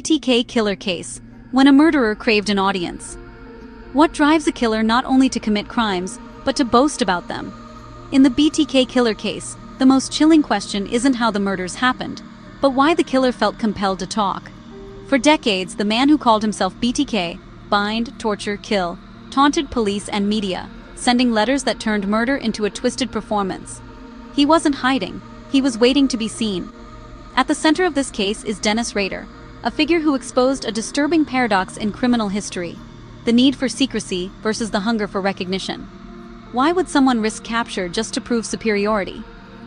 BTK killer case, when a murderer craved an audience. What drives a killer not only to commit crimes, but to boast about them? In the BTK killer case, the most chilling question isn't how the murders happened, but why the killer felt compelled to talk. For decades, the man who called himself BTK, bind, torture, kill, taunted police and media, sending letters that turned murder into a twisted performance. He wasn't hiding, he was waiting to be seen. At the center of this case is Dennis Rader, a figure who exposed a disturbing paradox in criminal history: the need for secrecy versus the hunger for recognition. Why would someone risk capture just to prove superiority?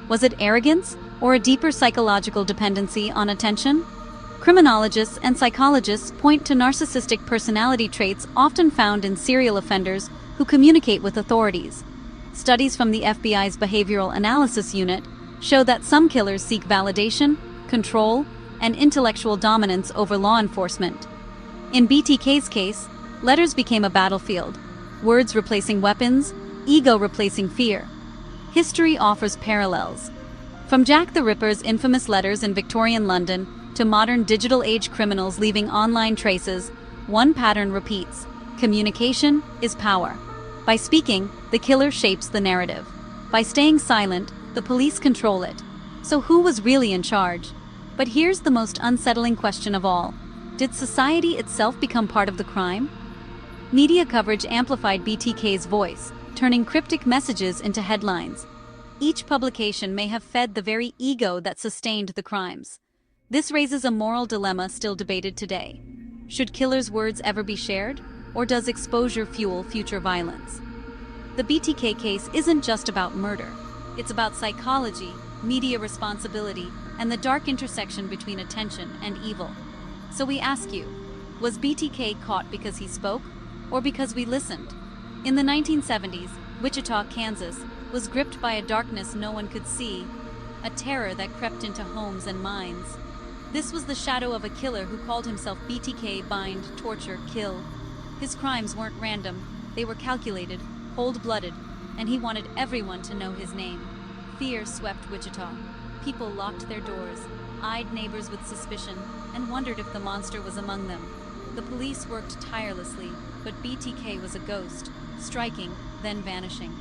Was it arrogance, or a deeper psychological dependency on attention? Criminologists and psychologists point to narcissistic personality traits often found in serial offenders who communicate with authorities. Studies from the FBI's Behavioral Analysis Unit show that some killers seek validation, control, and intellectual dominance over law enforcement. In BTK's case, letters became a battlefield, words replacing weapons, ego replacing fear. History offers parallels. From Jack the Ripper's infamous letters in Victorian London to modern digital-age criminals leaving online traces, one pattern repeats: communication is power. By speaking, the killer shapes the narrative. By staying silent, the police control it. So who was really in charge? But here's the most unsettling question of all: did society itself become part of the crime? Media coverage amplified BTK's voice, turning cryptic messages into headlines. Each publication may have fed the very ego that sustained the crimes. This raises a moral dilemma still debated today. Should killers' words ever be shared, or does exposure fuel future violence? The BTK case isn't just about murder. It's about psychology, media responsibility, and the dark intersection between attention and evil. So we ask you, was BTK caught because he spoke, or because we listened? In the 1970s, Wichita, Kansas, was gripped by a darkness no one could see, a terror that crept into homes and minds. This was the shadow of a killer who called himself BTK, bind, torture, kill. His crimes weren't random, they were calculated, cold-blooded, and he wanted everyone to know his name. Fear swept Wichita. People locked their doors, eyed neighbors with suspicion, and wondered if the monster was among them. The police worked tirelessly, but BTK was a ghost, striking, then vanishing.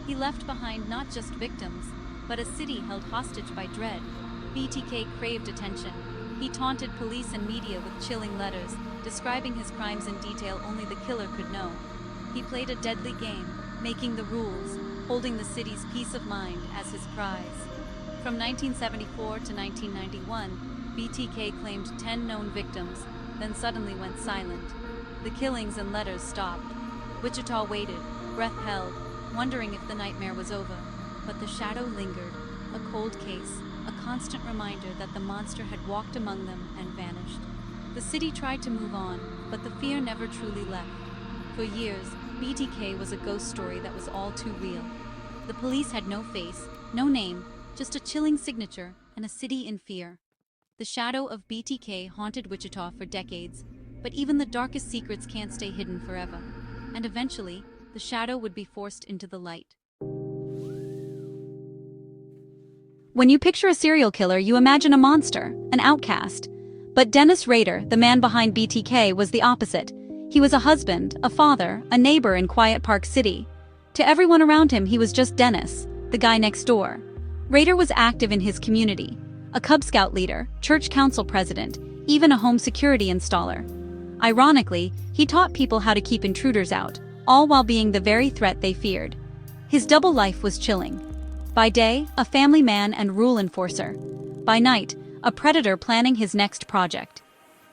He left behind not just victims, but a city held hostage by dread. BTK craved attention. He taunted police and media with chilling letters, describing his crimes in detail only the killer could know. He played a deadly game, making the rules, holding the city's peace of mind as his prize. From 1974 to 1991, BTK claimed 10 known victims, then suddenly went silent. The killings and letters stopped. Wichita waited, breath held, wondering if the nightmare was over. But the shadow lingered, a cold case, a constant reminder that the monster had walked among them and vanished. The city tried to move on, but the fear never truly left. For years, BTK was a ghost story that was all too real. The police had no face, no name, just a chilling signature and a city in fear. The shadow of BTK haunted Wichita for decades, but even the darkest secrets can't stay hidden forever. And eventually, the shadow would be forced into the light. When you picture a serial killer, you imagine a monster, an outcast. But Dennis Rader, the man behind BTK, was the opposite. He was a husband, a father, a neighbor in Quiet Park City. To everyone around him, he was just Dennis, the guy next door. Rader was active in his community, a Cub Scout leader, church council president, even a home security installer. Ironically, he taught people how to keep intruders out, all while being the very threat they feared. His double life was chilling. By day, a family man and rule enforcer. By night, a predator planning his next project.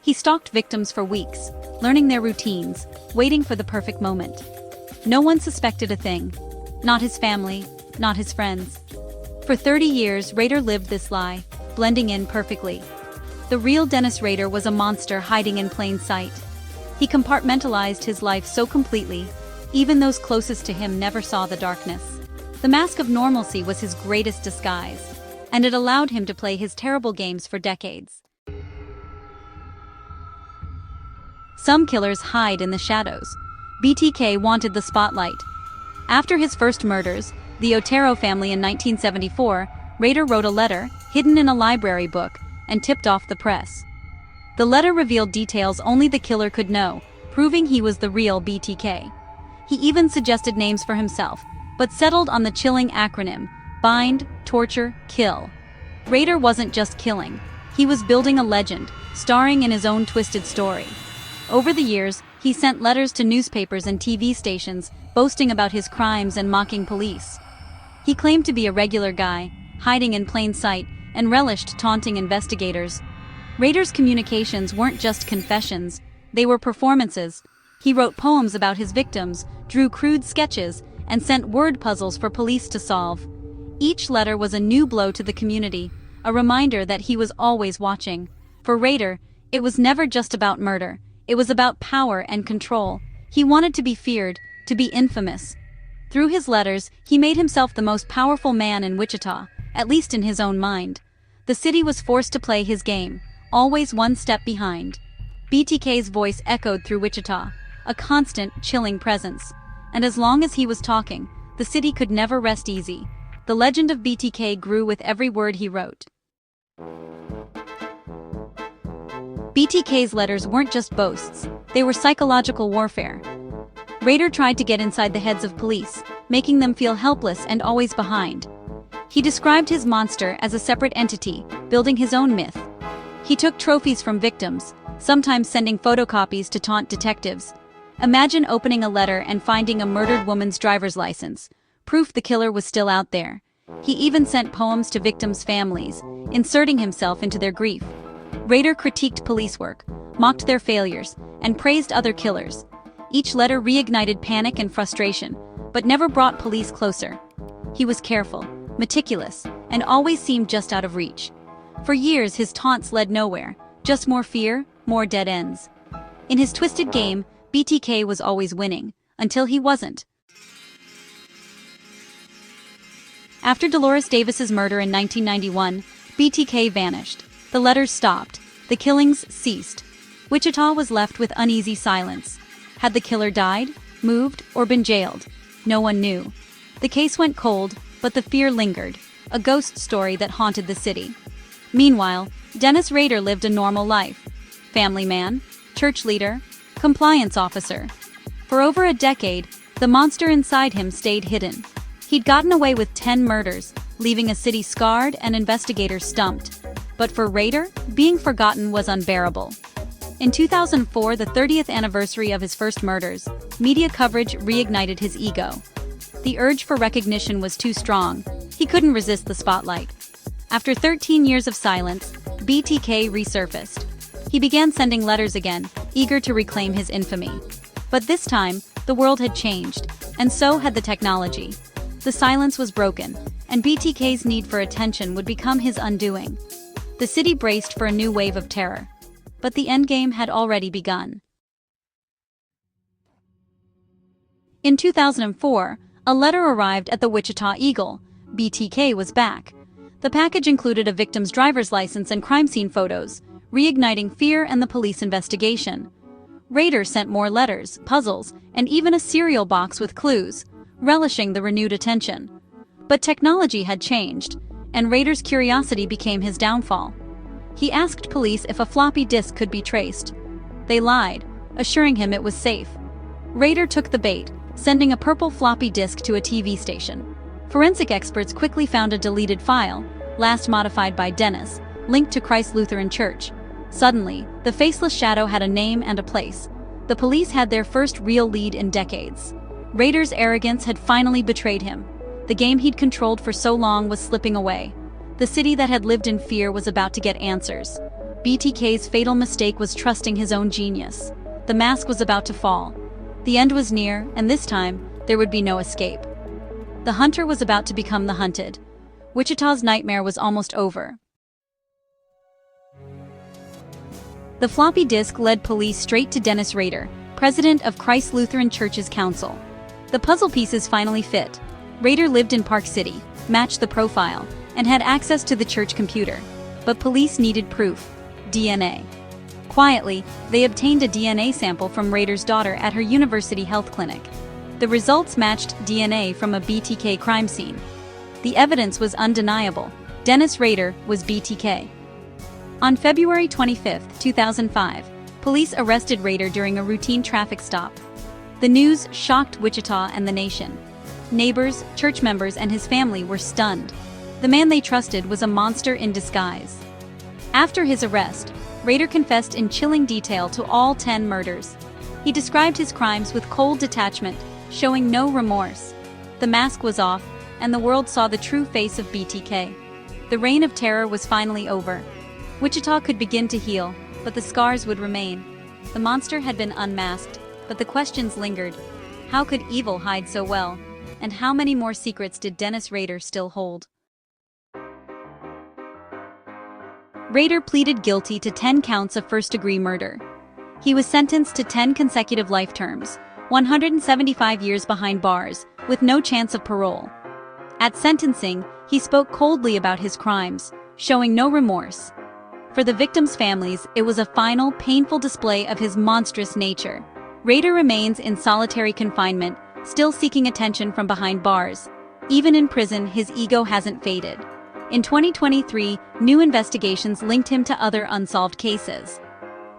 He stalked victims for weeks, learning their routines, waiting for the perfect moment. No one suspected a thing. Not his family, not his friends. For 30 years, Rader lived this lie, blending in perfectly. The real Dennis Rader was a monster hiding in plain sight. He compartmentalized his life so completely, even those closest to him never saw the darkness. The Mask of Normalcy was his greatest disguise, and it allowed him to play his terrible games for decades. Some killers hide in the shadows. BTK wanted the spotlight. After his first murders, the Otero family in 1974, Rader wrote a letter, hidden in a library book, and tipped off the press. The letter revealed details only the killer could know, proving he was the real BTK. He even suggested names for himself, but settled on the chilling acronym: Bind, Torture, Kill. Rader wasn't just killing. He was building a legend, starring in his own twisted story. Over the years, he sent letters to newspapers and TV stations, boasting about his crimes and mocking police. He claimed to be a regular guy, hiding in plain sight, and relished taunting investigators. Rader's communications weren't just confessions, they were performances. He wrote poems about his victims, drew crude sketches, and sent word puzzles for police to solve. Each letter was a new blow to the community, a reminder that he was always watching. For Rader, it was never just about murder, it was about power and control. He wanted to be feared, to be infamous. Through his letters, he made himself the most powerful man in Wichita, at least in his own mind. The city was forced to play his game, always one step behind. BTK's voice echoed through Wichita, a constant, chilling presence. And as long as he was talking, the city could never rest easy. The legend of BTK grew with every word he wrote. BTK's letters weren't just boasts, they were psychological warfare. Rader tried to get inside the heads of police, making them feel helpless and always behind. He described his monster as a separate entity, building his own myth. He took trophies from victims, sometimes sending photocopies to taunt detectives. Imagine opening a letter and finding a murdered woman's driver's license, proof the killer was still out there. He even sent poems to victims' families, inserting himself into their grief. Rader critiqued police work, mocked their failures, and praised other killers. Each letter reignited panic and frustration, but never brought police closer. He was careful, meticulous, and always seemed just out of reach. For years, his taunts led nowhere, just more fear, more dead ends. In his twisted game, BTK was always winning, until he wasn't. After Dolores Davis's murder in 1991, BTK vanished. The letters stopped. The killings ceased. Wichita was left with uneasy silence. Had the killer died, moved, or been jailed? No one knew. The case went cold, but the fear lingered, a ghost story that haunted the city. Meanwhile, Dennis Rader lived a normal life. Family man, church leader, compliance officer. For over a decade, the monster inside him stayed hidden. He'd gotten away with 10 murders, leaving a city scarred and investigators stumped. But for Rader, being forgotten was unbearable. In 2004, the 30th anniversary of his first murders, media coverage reignited his ego. The urge for recognition was too strong. He couldn't resist the spotlight. After 13 years of silence, BTK resurfaced. He began sending letters again, eager to reclaim his infamy. But this time, the world had changed, and so had the technology. The silence was broken, and BTK's need for attention would become his undoing. The city braced for a new wave of terror. But the endgame had already begun. In 2004, a letter arrived at the Wichita Eagle. BTK was back. The package included a victim's driver's license and crime scene photos, reigniting fear and the police investigation. Rader sent more letters, puzzles, and even a cereal box with clues, relishing the renewed attention. But technology had changed, and Rader's curiosity became his downfall. He asked police if a floppy disk could be traced. They lied, assuring him it was safe. Rader took the bait, sending a purple floppy disk to a TV station. Forensic experts quickly found a deleted file, last modified by Dennis, linked to Christ Lutheran Church. Suddenly, the faceless shadow had a name and a place. The police had their first real lead in decades. Rader's arrogance had finally betrayed him. The game he'd controlled for so long was slipping away. The city that had lived in fear was about to get answers. BTK's fatal mistake was trusting his own genius. The mask was about to fall. The end was near, and this time, there would be no escape. The hunter was about to become the hunted. Wichita's nightmare was almost over. The floppy disk led police straight to Dennis Rader, president of Christ Lutheran Church's council. The puzzle pieces finally fit. Rader lived in Park City, matched the profile, and had access to the church computer. But police needed proof: DNA. Quietly, they obtained a DNA sample from Rader's daughter at her university health clinic. The results matched DNA from a BTK crime scene. The evidence was undeniable. Dennis Rader was BTK. On February 25, 2005, police arrested Raider during a routine traffic stop. The news shocked Wichita and the nation. Neighbors, church members, and his family were stunned. The man they trusted was a monster in disguise. After his arrest, Raider confessed in chilling detail to all 10 murders. He described his crimes with cold detachment, showing no remorse. The mask was off, and the world saw the true face of BTK. The reign of terror was finally over. Wichita could begin to heal, but the scars would remain. The monster had been unmasked, but the questions lingered. How could evil hide so well? And how many more secrets did Dennis Rader still hold? Rader pleaded guilty to 10 counts of first-degree murder. He was sentenced to 10 consecutive life terms, 175 years behind bars, with no chance of parole. At sentencing, he spoke coldly about his crimes, showing no remorse. For the victims' families, it was a final, painful display of his monstrous nature. Rader remains in solitary confinement, still seeking attention from behind bars. Even in prison, his ego hasn't faded. In 2023, new investigations linked him to other unsolved cases.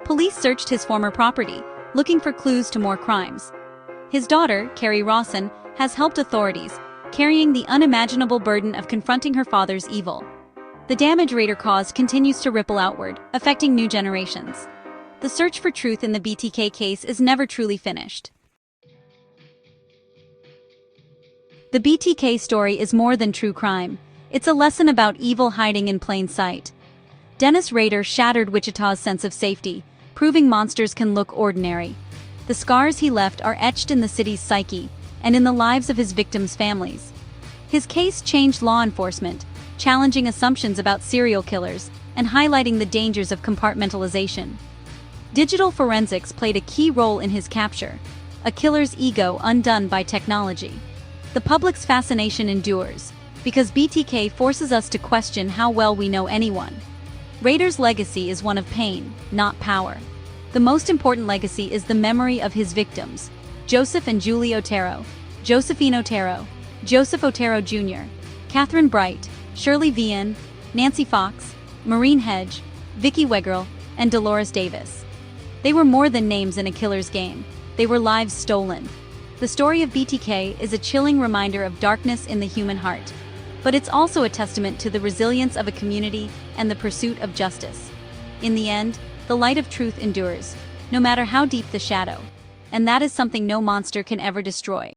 Police searched his former property, looking for clues to more crimes. His daughter, Carrie Rawson, has helped authorities, carrying the unimaginable burden of confronting her father's evil. The damage Rader caused continues to ripple outward, affecting new generations. The search for truth in the BTK case is never truly finished. The BTK story is more than true crime. It's a lesson about evil hiding in plain sight. Dennis Rader shattered Wichita's sense of safety, proving monsters can look ordinary. The scars he left are etched in the city's psyche and in the lives of his victims' families. His case changed law enforcement, challenging assumptions about serial killers and highlighting the dangers of compartmentalization. Digital forensics played a key role in his capture, a killer's ego undone by technology. The public's fascination endures, because BTK forces us to question how well we know anyone. Rader's legacy is one of pain, not power. The most important legacy is the memory of his victims: Joseph and Julie Otero, Josephine Otero, Joseph Otero Jr., Catherine Bright, Shirley Vian, Nancy Fox, Maureen Hedge, Vicki Wegerle, and Dolores Davis. They were more than names in a killer's game. They were lives stolen. The story of BTK is a chilling reminder of darkness in the human heart, but it's also a testament to the resilience of a community and the pursuit of justice. In the end, the light of truth endures, no matter how deep the shadow, and that is something no monster can ever destroy.